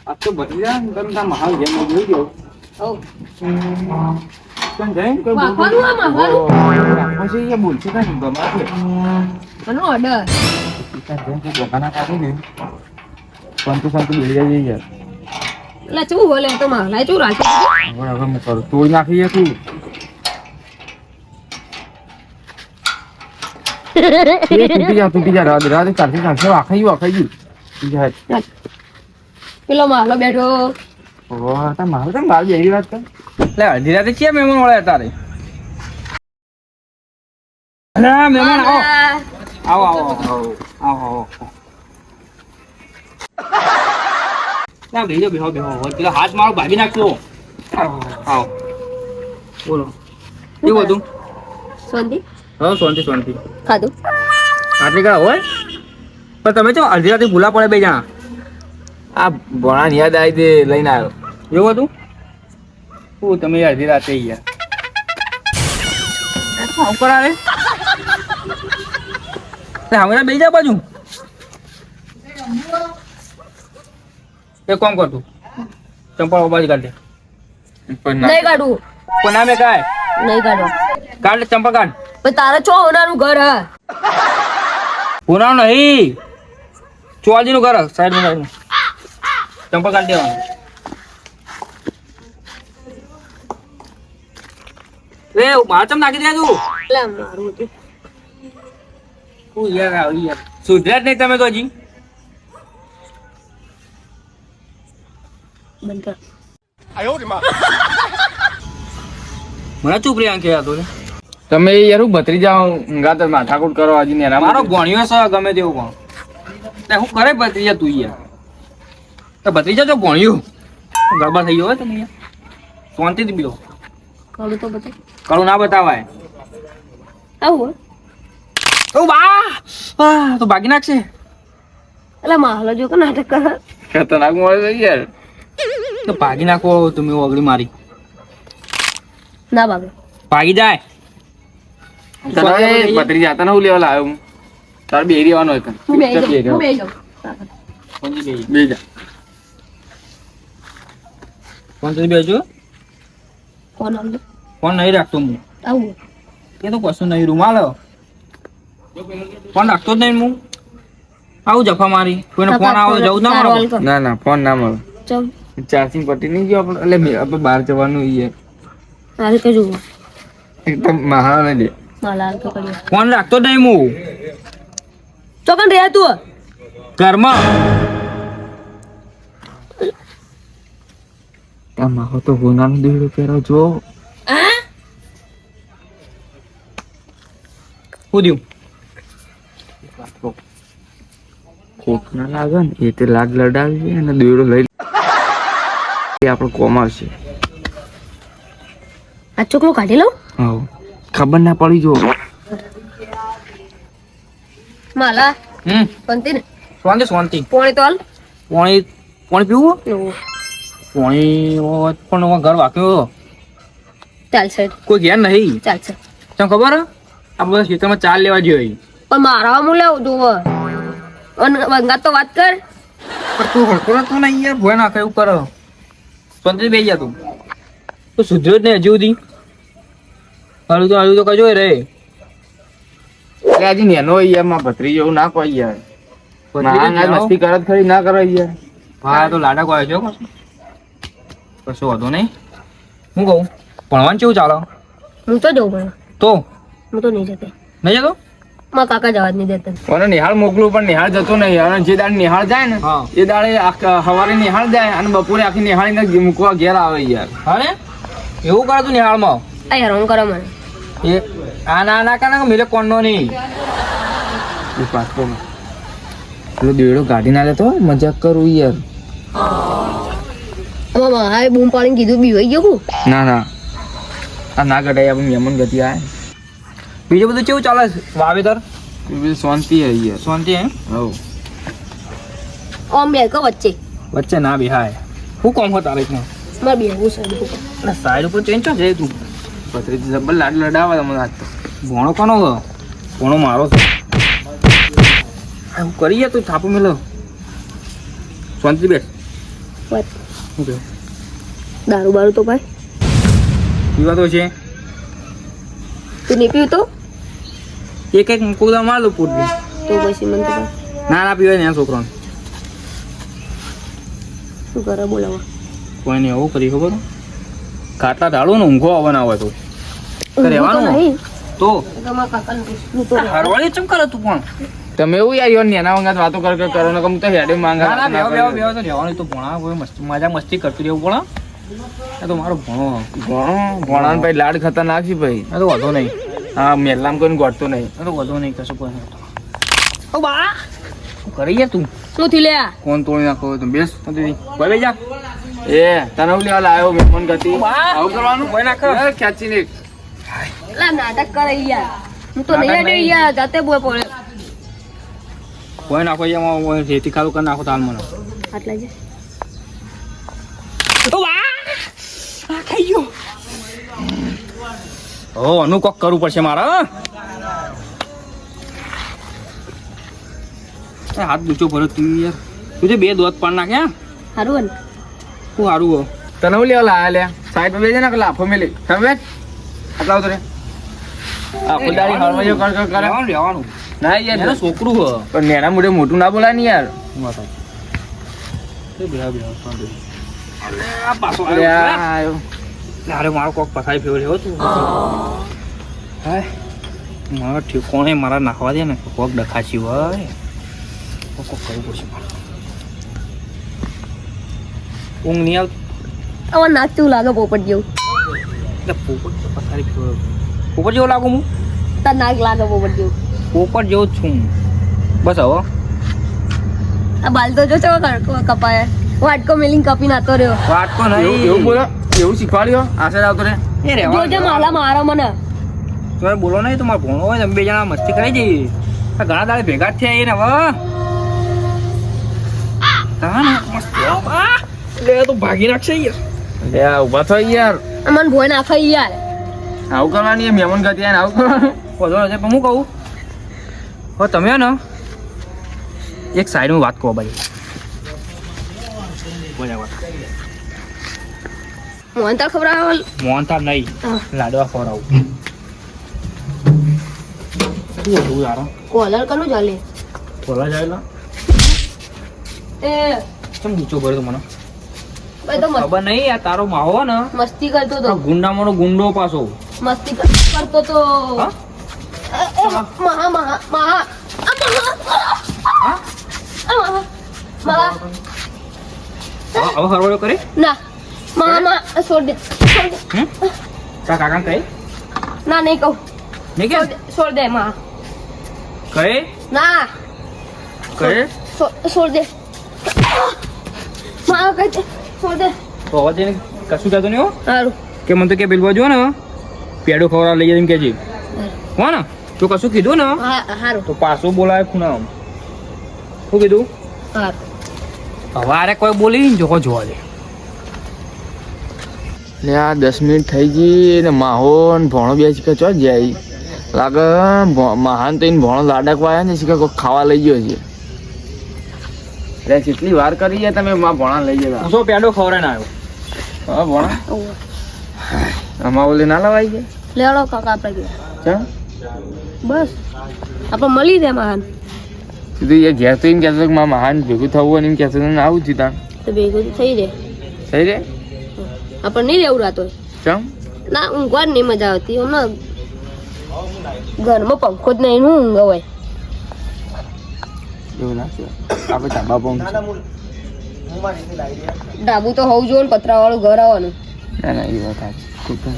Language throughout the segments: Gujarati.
આ તો બધી જા તમે તા મહાલ જેમ જોઈ ગયો ઓ કેમ જાય કોઈ વાખવાનું આ માખવાનું પછી એ બોલશે કાઈ ગમાશે મને ઓર્ડર તા જેમ કે દુકાના કાઢી ને શાંતિ બેસી જાય યાર એટલે ચૂ બોલે તો માલાય ચૂ રાખી હવે હું કરું તોડી નાખીએ તું તૂટી જા રાધે ચાલતી ચાલશે આખાઈ ગયું પેલો માલો બેઠો ઓહ તા માલ તો માલ બેરી વાત કર એટલે અડધી રાતે કેમ મહેમાન મળ્યા તારે અલા મહેમાન આવો આવો ના બેહો પેલો હાથ મારો ભાગી નાખજો આવો બોલો કેવું હતું સોંધી હા શાંતિ ખાધું આટલી કડા હોય પણ તમે ચો અડધી રાતે ભૂલા પડે બે જણા આ ભણા યાદ આવી તે લઈને આવ્યો એવું હતું શું તમે અડધી રાતે યાર ઉપર આવે હમણાં બે જા બાજુ એ કોમ કરતું ચંપલ બાજુ કાઢ દે નહીં કાઢું પણ નામે કાય નહીં કાઢો કાઢ ચંપલ કાઢ પણ તારે ચો હોનારું ઘર હા પુના નહીં ચોવાજી નું ઘર સાઈડ ચંપલ કાઢી દેવાનું રે માર ચમ નાખી દે તું એટલે મારું હતું તું યાર આવી યાર સુધર્યા જ નહીં તમે તો હજી બંધ કર મને ચૂપ રહી આંખે હતો તમે યાર હું ભત્રી જાઓ ગાતર માથાકૂટ કરો હજી ને મારો ભણ્યો છે ગમે તેવું કોણ હું કરે ભત્રીજા તું યાર તો ભત્રીજા તો ભણ્યું ગરબા થઈ ગયો હોય તમે યાર શાંતિથી બીજો કાઢું તો બતાવ કરું ના બતાવાય આવું ઓ બા તો ભાગી નાખશે એટલે માલો જો કે નાટક કર ખતરનાક મળે છે યાર તો ભાગી નાખો તમે ઓગળી મારી ના બાબે ભાગી જાય ભત્રી જાતા ને હું લેવા લાવ્યો હું તાર બે રહેવાનો હોય હું બે જાઉં બે જા ફોન તો બેજો કોણ આવું ફોન નહીં રાખતો હું આવું એ તો કશું નહીં રૂમાલ ફોન રાખતો જ નહીં હું આવું જફા મારી કોઈને ફોન આવે જવું ના મળે ના ફોન ના મળે ચાલ ચાર્જિંગ પટી નહીં ગયો આપણે એટલે આપણે બહાર જવાનું ઈ મારે કઈ જોવું એકદમ મહાન લે માલા તો કરી ફોન રાખતો જ નહીં હું ચોકન રે તું ઘરમાં માહો તો હોનાનો દેડો પહેરો જો હા હું દઉં કોક ના લાગે ને એ તે લાગ લડાવી અને દેડો લઈ આપણો કોમર છે આ ચોકલો કાઢી લઉં હા ખબર ના પડી જો માલા શાંતિ ને શાંતિ પોણી તો હાલ પાણી પીવું એવું પાણી પણ ઘર વાક્યો ચાલશે કોઈ ઘેર નહીં ચાલશે તને ખબર આ બધા ખેતરમાં ચાલ લેવા જોઈએ પણ મારા હું લેવું જોવો અને વંગાત તો વાત કર પણ તું હડકો તો નહીં યાર ભોય નાખે એવું કરો શાંતિ બેસી જા તું સુધર્યો જ નહીં હજુ સુધી હજુ તો કજો રે હજી નેનો યાર માં ભત્રી જેવું ના કોઈ યાર મસ્તી કરત ખરી ના કરો યાર હા તો લાડા કોઈ છો કશો વાંધો નહીં હું કહું ભણવાનું કેવું ચાલો હું તો જઉં પણ તો હું તો નહીં જતી નહીં જતો મારા કાકા જવા જ નહીં દેતા મને નિહાળ મોકલું પણ નિહાળ જતો નહીં અને જે દાડે નિહાળ જાય ને એ દાડે સવારે નિહાળ જાય અને બપોરે આખી નિહાળી મૂકવા ઘેર આવે યાર હા એવું કરે તું નિહાળમાં આ હેરાન કરો મને એ આ ના કરે મિલે કોણનો નહીં પાસપોર્ટ પેલો દેડો ગાડી ના લેતો મજાક કરું યાર મારે બૂમ પાડીને કીધું બીવાઈ ગયું ના આ ના કઢાઈ આપણે યમન ગતિ આ બીજું બધું કેવું ચાલે વાવેતર શાંતિ હે યાર શાંતિ હે હવ ઓમ બે કો વચ્ચે ના બેહાય શું કોમ હો તારીખમાં મારે બેહવું છે સાઈડ ઉપર ચેન્જ છો જાય તું પથરી જબર લાડ લડાવે તમને આજ તો ભણો કોનો ભણો મારો છે આવું કરીએ તું થાપું મેલો શાંતિ બેઠ વાત શું કહ્યું દારૂ બારૂ તો ભાઈ પીવા તો છે તું નહીં પીવું તો એક કુદા માર લો પૂર તો પછી મને તો ભાઈ ના પીવાય ને છોકરાને શું કરે બોલાવા કોઈ નહીં આવું કરી ખબર કાટલા ઢાળો ને ઊંઘો આવવાના હોય તો રહેવાનું નહીં તો તમારા કાકાને પૂછવું તો હરવાળી ચમ કરે તું પણ તમે એવું યાર નેના વંગાત વાતો કરો ને કમ તો હેડે માંગા ના બેવ તો રહેવાનું તો ભણા કોઈ મજા મસ્તી કરતું રહેવું ભણા એ તો મારો ભણો ભણાન ભાઈ લાડ ખતરનાક છે ભાઈ એ તો વધો નહીં હા મેલામ કોઈને ગોઠતો નહીં એ તો વધો નહીં કશું કોઈ નહીં ઓ બા શું કરી યાર તું શું થી લે આ કોણ તોડી નાખો તું બેસ દીદી કોઈ બેજા એ તને લેવા લાવ્યો મહેમાન ગતિ વાહ. આવું કરવાનું કોઈ નાખ. ખેંચીને લા નાટક કરે યાર હું તો નહીં નાટક આડે નહીં. યાર જાતે બોય પડે કોઈ નાખો એમાં રેતી ખાલું કરી નાખો તાલ મને આટલા જ ઓ વાહ આ ખાઈ ગયો ઓ અનુ કોક કરવું પડશે મારે એ હાથ દૂચો ભરો તું યાર તું બે દોત પાડ નાખ્યા સારું ને શું સારું હો તને લેવા લાયા લે સાઈડ પર બેજે ને કે લાફો મેલી તમે બેસ આટલા ઉતરે આ ખુદારી હરવાયો કર કરે રહેવાનું ના એને યાર છોકરું હો પણ નેના મોઢે મોટું ના બોલાય ને યાર આ પાછો લે આવ્યો આ આયો. અરે મારો કોક પથારી ફેવરે હો તું હાય મારા ઠેકોણે મારા નાખવા દે ને કોક ડખાચી હોય કોક કરવું પડશે મારે ઊંઘ નહીં આવતી આમાં નાક કેવું લાગે પોપટ જેવું એટલે પોપટ તો પથારી ફેવરે પોપટ જેવો લાગુ હું તાર નાક લાગે પોપટ જેવું પોપટ જેવો જ છું બસ હવે આ બાલ તો જો ચો કપાય વાટકો મેલીને કાપી નાતો રહ્યો વાત તો એવું નહીં એવું બોલો એવું શીખવાડ્યો આશા આવતો રે એ રહેવા જોજે માલા મારો મને તમે બોલો નહીં તો મારે ભણો હોય તમે બે જણા મસ્તી કરી જઈએ આ ઘણા દાડે ભેગા જ થયા ને હવે હા ને મસ્તી લે તો ભાગી નાખશે યાર લે આ ઊભા થો યાર આ મને ભોય નાખાય યાર આવું કરવાની એ મહેમાન ગતિ આને આવું કરવાનું વધુ નથી પણ હું કહું હવે તમે ને એક સાઈડમાં વાત કહો બાજુ બરાબર મને તો ખબર આવે મોહનથાળ નહીં હા. લાડવા ખવડાવું શું હતું યાર કોલર કનું ચાલે ખોલા જાયેલા એ કેમ ગુચ્ચો ભર્યો મને ભાઈ તો ખબર નહીં આ તારો માવો ને મસ્તી કરતો તો ગુંડામાંનો ગુંડો પાછો મસ્તી કરતો તો હા મહા મહા મહા હા મહા હવે હરવાડો કરે ના મહા મહા છોડ દે હમ તા કાકા કહે ના નહીં કહું નહીં કે છોડ દે મહા કહે ના કહે છોડ દે મહા કહે છે છોડ દે તો હવે તેને કશું કહેતો નહીં હો સારું કે મને તો કે પેલું જો ને પેડો ખવડાવ લઈ જાય એમ કહેજે હો ને તો કશું કીધું ને હા સારું તો પાછું બોલાવે ખૂણા શું કીધું સારું હવે આરે કોઈ બોલી ને જોકો જોવા દે લે આ 10 મિનિટ થઈ ગઈ ને માહોન ભણો બે શીખે ચો જાય લાગે મહાન તો એને ભણો લાડકવા આવ્યા ને શીખે કોઈ ખાવા લઈ ગયો છે લે કેટલી વાર કરી છે તમે માં ભણા લઈ ગયા હું શું પેડો ખવડાવીને આવ્યો હા ભણા આમાં ઓલી ના લવાઈ ગયા લેવડો કાકા આપણે ગયા ચા બસ આપણે મળી દે મહાન સીધું એ ઘેર તો એમ કહેતો કે મારા મહાન ભેગું થવું હોય ને એમ કહેતો ને આવું જ તાણ તો ભેગું તો થઈ જાય થઈ રે આપણે નહીં રહેવું રાતો ચમ ના ઊંઘવાની નહીં મજા આવતી હમણાં ઘરમાં પંખો જ નહીં હું ઊંઘ હોય એવું લાગશે આપણે ધાબા પર ડાબુ તો હોવું જોઈએ ને પતરાવાળું ઘર આવવાનું ના ના એ વાત સાચી ખોટું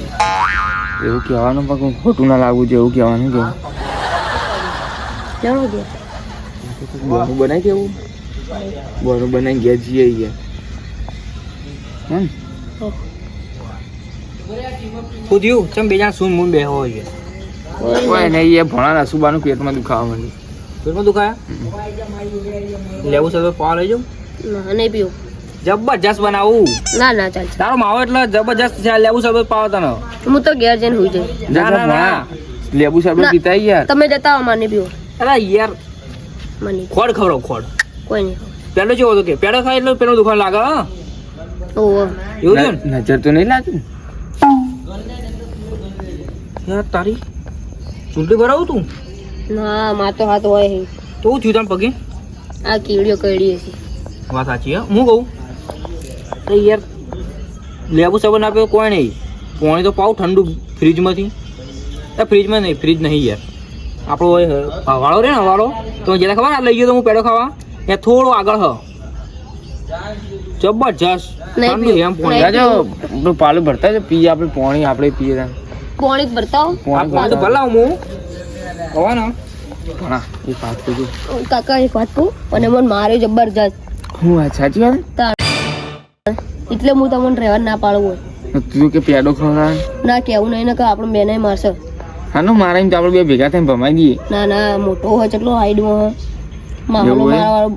એવું કહેવાનું પણ કોઈ ખોટું ના લાગવું જોઈએ એવું કહેવાનું કે લેવડો દે બોનું બનાવી કેવું બોનું બનાવી ગયા જઈએ ગયા હમ ખુદ્યું ચમ બે જણા સૂન મૂન બેહો હોય કોઈ નહીં એ ભણા રસુબાનું પેટમાં દુખાવા માંડ્યું પેટમાં દુખાયા લેવું છે તો પાવ લઈ જાઉં ના નહીં પીવું જબરજસ્ત બનાવું ના ના ચાલ તારો માવો એટલે જબરજસ્ત છે લેવું છે તો પાવ તને હું તો ઘેર જઈને હોઈ જઈશ ના ના ના લેબુ સાહેબ ના. પીતા યાર તમે જતા હો મારે પીવું અરે યાર મને ખોડ ખવડાવ ખોડ કોઈ નહીં પેલો જેવો હતો કે પેલો ખાય એટલે પેલો દુખાવા લાગે હા ઓહો એવું છે ને? નજર તો નહીં લાગતી ને? યાર તારી ચૂંટણી ભરાવું તું ના માં તો હાથ હોય હે. તો હું થયું તાર પગે આ કીડીઓ કઈડી હશે. વાત સાચી હે હું કહું તો યાર લેબુ સાબન આપ્યો કોઈ નહીં પાણી તો પાવ ઠંડુ ફ્રીજમાંથી એ ફ્રીજમાં નહીં ફ્રીજ નહીં યાર આપણો વાળો રે ને વાળો તો જેને ખબર આ લઈ ગયો તો હું પેડો ખાવા ત્યાં થોડો આગળ હ જબરજસ્ત નહીં ઠંડુ એમ પાણી રાજો આપણું પાલું ભરતા છે પીએ આપણે પાણી આપણે પીએ તા. પાણી જ ભરતા હો. પાણી તો ભલાવ હું હવા ને ઘણા એ વાત કીધું કાકા એક વાત કહું અને મને માર્યો જબરજસ્ત. હું વાત સાચી વાત તાર એટલે હું તમને રહેવા ના પાડું હોય. તું કે પેડો ખવડાવે ના કેવું નહીં ને કે આપણે બેને મારશે. હાનો મારે તો આપણે બે ભેગા થઈને ભમાઈ દઈએ ના ના મોટો હોય કેટલો હાઈડમાં હોય માહોલ એવું હોય? મારવાળો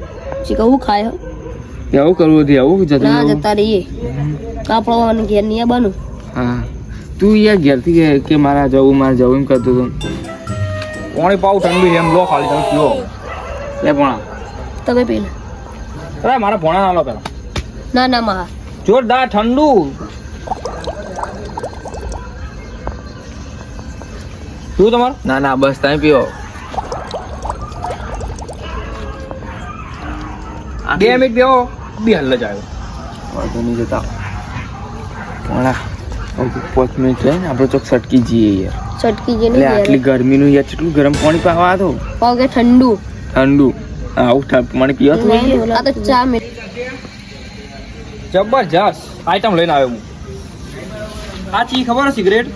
શીખવું ખાય હો. આવું કરવું હતું આવું જતું ના રહેવું. જતા રહીએ આપણો ઘેર નહીં બનું. હા તું યાર ઘેરથી કે મારે જવું એમ કરતો હતો પાણી પાવ ઠંડુ એમ લો ખાલી તમે પીવો લે ભણા તમે પેલા અરે મારા ભણા ના લો પેલા ના ના મા જોરદાર ઠંડુ શું તમારું ના ના બસ તમે પીવો 2 મિનિટ બેહો બે હલ્લ જ આવ્યો વાંધો નહીં જતા ભણા 5 મિનિટ રહે ને આપણે ચોક સટકી જઈએ યાર ચટકી જે એટલે આટલી ગરમીનું યાર કેટલું ગરમ પાણી પાવા તો પાવ કે ઠંડુ ઠંડુ આવું પાણી પીવા તો આ તો ચા મે જબરજસ્ત આઈટમ લઈને આવ્યો હું આ ચી ખબર છે સિગરેટ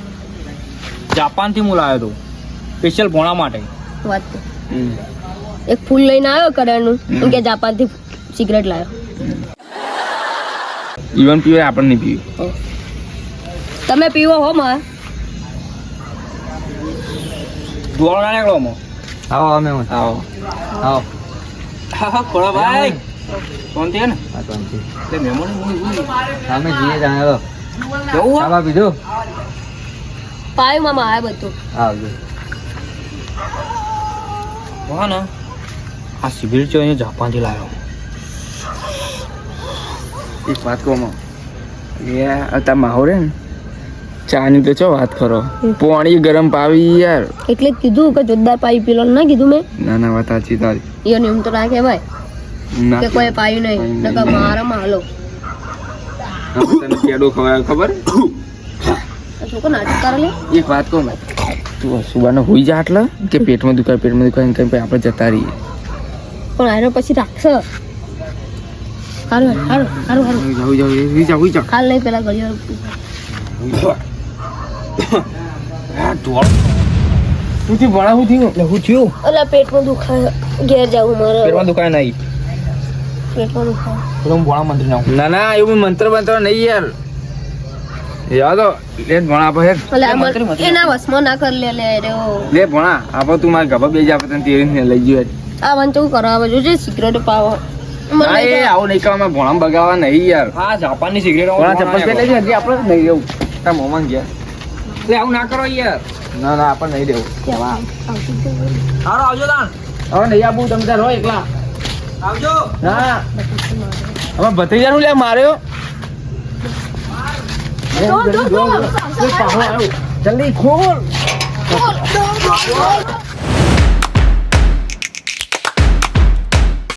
જાપાનથી હું લાવ્યો હતો સ્પેશિયલ ભોણા માટે વાત તો. એક ફૂલ લઈને આવ્યો કરારનું એમ કે જાપાનથી સિગરેટ લાવ્યો. ઈવન પીવે આપણને નહીં પીવું તમે પીવો હો માં દોડો ના નીકળો મો આવો અમે આવો આવો હા ખોળા ભાઈ શાંતિ હે ને તે મહેમાન અમે જઈએ જાણે કેવું આવા બીજું પાય મામા આ બધું આવજો હા ને આ સિગરેટ છે અહીંયા જાપાનથી લાવ્યો એક વાત કહો માં એ આ માહોલ હે ને ચાની તો ચો વાત કરો પાણી ગરમ પાવી યાર એટલે જ કીધું કે જોરદાર પાઈ પીલો ના કીધું મેં ના ના વાત સાચી તારી ઈયો નિયમ તો રાખે ભાઈ ના કે કોઈ પાયું નહીં નકર મારા માલો તને કેડો ખવાય ખબર શું કો નાટક કરે લે એક વાત કહો મેં તું સુબાનો હોઈ જા એટલે કે પેટમાં દુખાય કઈ આપણે જતા રહીએ પણ આનો પછી રાખશે હારું હારું હારું હારું જાઉં હાલ નહીં પેલા ઘડિયાળ હું થી ભણા હું થયું એટલે હું થયું અલા પેટમાં દુખાય ઘેર જાવું મારે પેટમાં દુખાય નહીં પેટમાં દુખાય તો હું ભોળા મંત્રી નાખું ના ના એવું મંત્ર નહીં યાર યાદ લે ભણા આપો હેર અલા મંત્રી, મંત્રી. એના વસમાં ના કર લે લે રે ઓ લે ભણા આપો તું મારા ગભા બેજી આપે તને તેરી લઈ ગયો આ વંચું કરવા આવે જોજે સિગરેટ પાવો મને હા લઈ એ જાઓ. આવું નહીં કરવામાં ભણા બગાવવા નહીં યાર હા જાપાનની સિગરેટ ભણા ચપ્પલ પહેરી લેજે હજી આપણે નહીં રહેવું તાર મોમાં ગયા એટલે આવું ના કરો યાર ના ના આપણે નહીં રહેવું કેવા આવતી જ હોય. સારો આવજો તાન હવે નહીં આપું તમે તાર રહો એકલા આવજો હા હવે ભત્રીજાનું લે માર્યો જો, જો, જો. જલ્દી ખોલ બોલ, બોલ, બોલ.